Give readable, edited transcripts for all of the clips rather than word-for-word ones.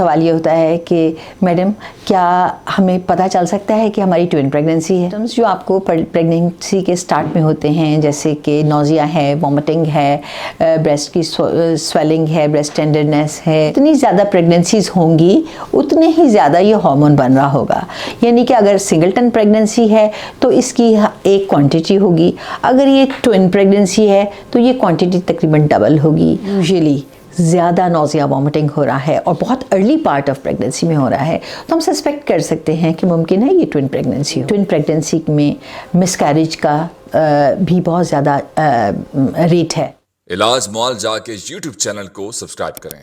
सवाल ये होता है कि मैडम क्या हमें पता चल सकता है कि हमारी ट्विन प्रेगनेंसी है। सिम्टम्स जो आपको प्रेगनेंसी के स्टार्ट में होते हैं, जैसे कि नोजिया है, वॉमिटिंग है, ब्रेस्ट की स्वेलिंग है, ब्रेस्ट टेंडरनेस है। जितनी ज़्यादा प्रेगनेंसीज होंगी उतने ही ज़्यादा ये हार्मोन बन रहा होगा। यानी कि अगर सिंगलटन प्रेगनेंसी है तो इसकी एक क्वांटिटी होगी, अगर ये ट्विन प्रेगनेंसी है तो ये क्वांटिटी तकरीबन डबल होगी। यूजुअली ज़्यादा नोजिया वॉमिटिंग हो रहा है और बहुत अर्ली पार्ट ऑफ प्रेगनेंसी में हो रहा है तो हम सस्पेक्ट कर सकते हैं कि मुमकिन है ये ट्विन प्रेगनेंसी हो। ट्विन प्रेगनेंसी में मिसकैरेज का भी बहुत ज़्यादा रेट है। इलाज मुआवजा के YouTube चैनल को सब्सक्राइब करें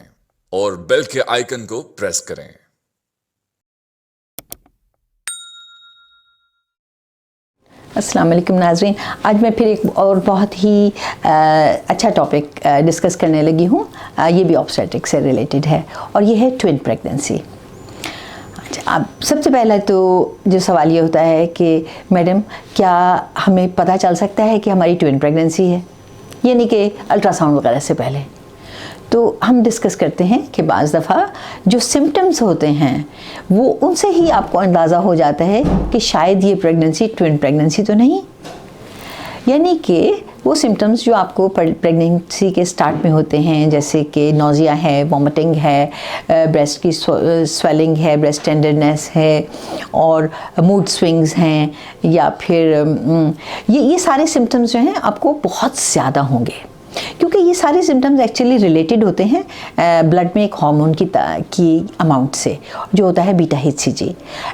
और बेल के आइकन को प्रेस करें। अस्सलाम वालेकुम नाज़रीन, आज मैं फिर एक और बहुत ही अच्छा टॉपिक डिस्कस करने लगी हूँ। ये भी ऑब्स्टेट्रिक्स से रिलेटेड है और ये है ट्विन प्रेगनेंसी। अच्छा, अब सबसे पहला तो जो सवाल ये होता है कि मैडम क्या हमें पता चल सकता है कि हमारी ट्विन प्रेगनेंसी है, यानी कि अल्ट्रासाउंड वगैरह से पहले। तो हम डिस्कस करते हैं कि बाज़ दफ़ा जो सिम्टम्स होते हैं वो उनसे ही आपको अंदाज़ा हो जाता है कि शायद ये प्रेगनेंसी ट्विन प्रेगनेंसी तो नहीं। यानी कि वो सिम्टम्स जो आपको प्रेगनेंसी के स्टार्ट में होते हैं, जैसे कि नोजिया है, वॉमिटिंग है, ब्रेस्ट की स्वेलिंग है, ब्रेस्ट टेंडरनेस है और मूड स्विंग्स हैं, या फिर ये सारे सिम्टम्स जो हैं आपको बहुत ज़्यादा होंगे, क्योंकि ये सारे सिम्टम्स एक्चुअली रिलेटेड होते हैं ब्लड में एक हार्मोन की अमाउंट से, जो होता है बीटा HCG।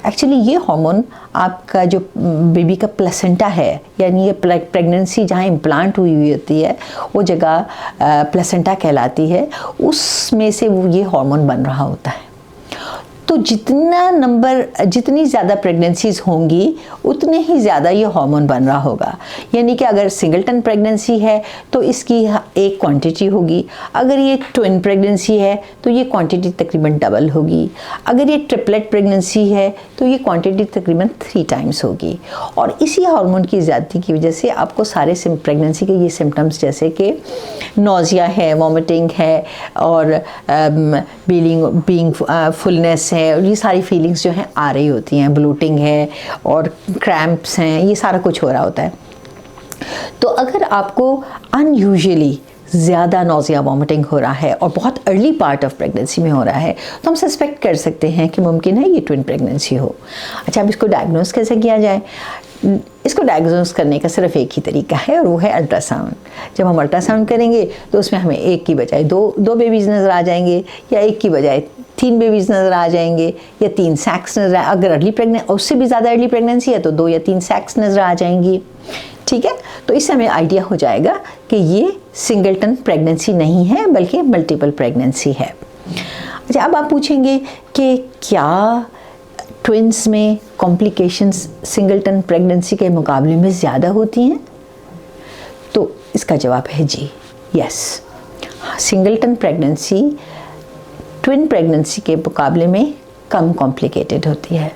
एक्चुअली ये हार्मोन आपका जो बेबी का प्लेसेंटा है, यानी ये प्रेगनेंसी जहाँ इम्प्लांट हुई होती है वो जगह प्लेसेंटा कहलाती है, उसमें से वो ये हार्मोन बन रहा होता है। तो जितनी ज़्यादा प्रेगनेंसीज होंगी उतने ही ज़्यादा ये हार्मोन बन रहा होगा। यानी कि अगर सिंगलटन प्रेगनेंसी है तो इसकी एक क्वांटिटी होगी, अगर ये ट्विन प्रेगनेंसी है तो ये क्वांटिटी तकरीबन डबल होगी, अगर ये ट्रिपलेट प्रेगनेंसी है तो ये क्वांटिटी तकरीबन 3 टाइम्स होगी। और इसी हार्मोन की ज़्यादती की वजह से आपको सारे प्रेगनेंसी के ये सिम्टम्स, जैसे कि नोजिया है, वॉमिटिंग है और बीइंग फुलनेस है, और ये सारी फीलिंग्स जो हैं आ रही होती हैं, ब्लोटिंग है और क्रैम्प्स हैं, ये सारा कुछ हो रहा होता है। तो अगर आपको अनयूजुअली ज़्यादा नोजिया वॉमिटिंग हो रहा है और बहुत अर्ली पार्ट ऑफ प्रेगनेंसी में हो रहा है तो हम सस्पेक्ट कर सकते हैं कि मुमकिन है ये ट्विन प्रेगनेंसी हो। अच्छा, अब इसको डायग्नोस कैसे किया जाए? इसको डायग्नोस करने का सिर्फ एक ही तरीका है और वो है अल्ट्रासाउंड। जब हम अल्ट्रासाउंड करेंगे तो उसमें हमें एक की बजाय दो बेबीज़ नज़र आ जाएंगे, या एक की बजाय 3 बेबीज़ नज़र आ जाएंगे, या 3 सैक्स नज़र अगर अर्ली प्रेगनेंट उससे भी ज़्यादा अर्ली प्रेगनेंसी है तो 2 या 3 सैक्स नज़र आ जाएंगी। ठीक है, तो इससे हमें आइडिया हो जाएगा कि ये सिंगलटन प्रेगनेंसी नहीं है बल्कि मल्टीपल प्रेगनेंसी है। अच्छा, अब आप पूछेंगे कि क्या ट्विंस में कॉम्प्लिकेशंस सिंगलटन प्रेगनेंसी के मुकाबले में ज़्यादा होती हैं? तो इसका जवाब है जी, yes. Singleton pregnancy twin pregnancy के मुकाबले में कम कॉम्प्लिकेटेड होती है,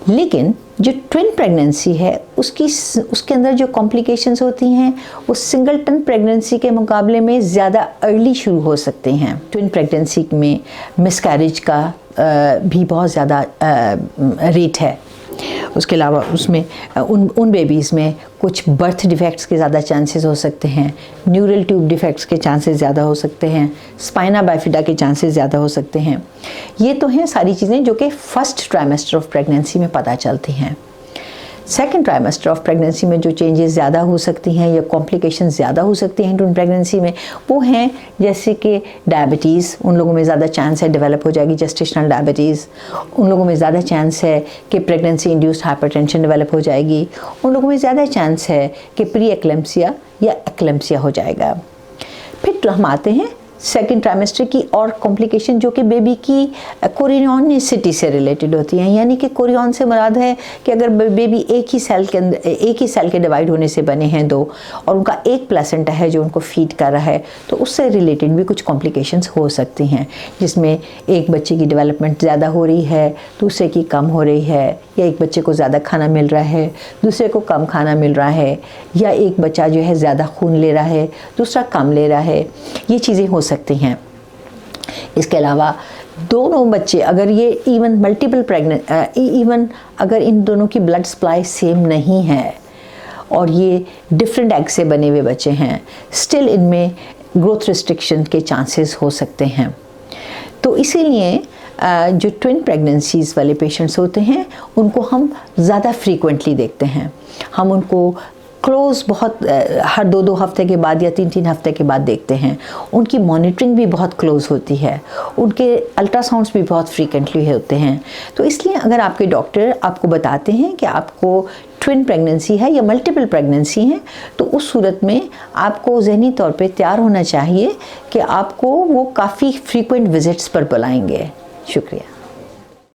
लेकिन जो ट्विन प्रेगनेंसी है उसके अंदर जो कॉम्प्लिकेशंस होती हैं वो सिंगलटन प्रेगनेंसी के मुकाबले में ज़्यादा अर्ली शुरू हो सकते हैं। ट्विन प्रेगनेंसी में मिसकैरेज का भी बहुत ज़्यादा रेट है। उसके अलावा उसमें उन बेबीज़ में कुछ बर्थ डिफेक्ट्स के ज़्यादा चांसेस हो सकते हैं, न्यूरल ट्यूब डिफेक्ट्स के चांसेस ज़्यादा हो सकते हैं, स्पाइना बाइफिडा के चांसेस ज़्यादा हो सकते हैं। ये तो हैं सारी चीज़ें जो कि फर्स्ट ट्राइमेस्टर ऑफ प्रेगनेंसी में पता चलती हैं। सेकेंड ट्राइमेस्टर ऑफ प्रेगनेंसी में जो चेंजेस ज़्यादा हो सकती हैं या कॉम्प्लिकेशन ज़्यादा हो सकती हैं ट्विन प्रेगनेंसी में, वो हैं जैसे कि डायबिटीज़, उन लोगों में ज़्यादा चांस है डेवलप हो जाएगी जेस्टेशनल डायबिटीज़। उन लोगों में ज़्यादा चांस है कि प्रेगनेंसी इंड्यूस्ड हाइपरटेंशन डेवलप हो जाएगी। उन लोगों में ज़्यादा चांस है कि प्री एक्लेम्सिया या एक्लेम्सिया हो जाएगा। फिर तो हम आते हैं सेकेंड ट्राइमेस्टर की और कॉम्प्लिकेशन जो कि बेबी की कोरियोनिसिटी से रिलेटेड होती हैं। यानी कि कोरियन से मुराद है कि अगर बेबी एक ही सेल के डिवाइड होने से बने हैं 2 और उनका एक प्लेसेंटा है जो उनको फीड कर रहा है, तो उससे रिलेटेड भी कुछ कॉम्प्लिकेशंस हो सकती हैं, जिसमें एक बच्चे की डेवलपमेंट ज़्यादा हो रही है, दूसरे की कम हो रही है, या एक बच्चे को ज़्यादा खाना मिल रहा है, दूसरे को कम खाना मिल रहा है, या एक बच्चा जो है ज़्यादा खून ले रहा है, दूसरा कम ले रहा है। ये चीज़ें हो सकती हैं। इसके अलावा दोनों बच्चे अगर ये इवन मल्टीपल प्रेग्नेंट इवन अगर इन दोनों की ब्लड सप्लाई सेम नहीं है और ये डिफरेंट एग से बने हुए बच्चे हैं, स्टिल इनमें ग्रोथ रिस्ट्रिक्शन के चांसेस हो सकते हैं। तो इसीलिए जो ट्विन प्रेगनेंसीज़ वाले पेशेंट्स होते हैं उनको हम ज़्यादा फ्रीक्वेंटली देखते हैं। हम उनको क्लोज बहुत हर 2-2 हफ्ते के बाद या 3-3 हफ्ते के बाद देखते हैं। उनकी मॉनिटरिंग भी बहुत क्लोज होती है, उनके अल्ट्रासाउंड्स भी बहुत फ्रीक्वेंटली होते हैं। तो इसलिए अगर आपके डॉक्टर आपको बताते हैं कि आपको ट्विन प्रेगनेंसी है या मल्टीपल प्रेगनेंसी है, तो उस सूरत में आपको ज़हनी तौर पे तैयार होना चाहिए कि आपको वो काफ़ी फ्रीक्वेंट विजिट्स पर बुलाएंगे। शुक्रिया।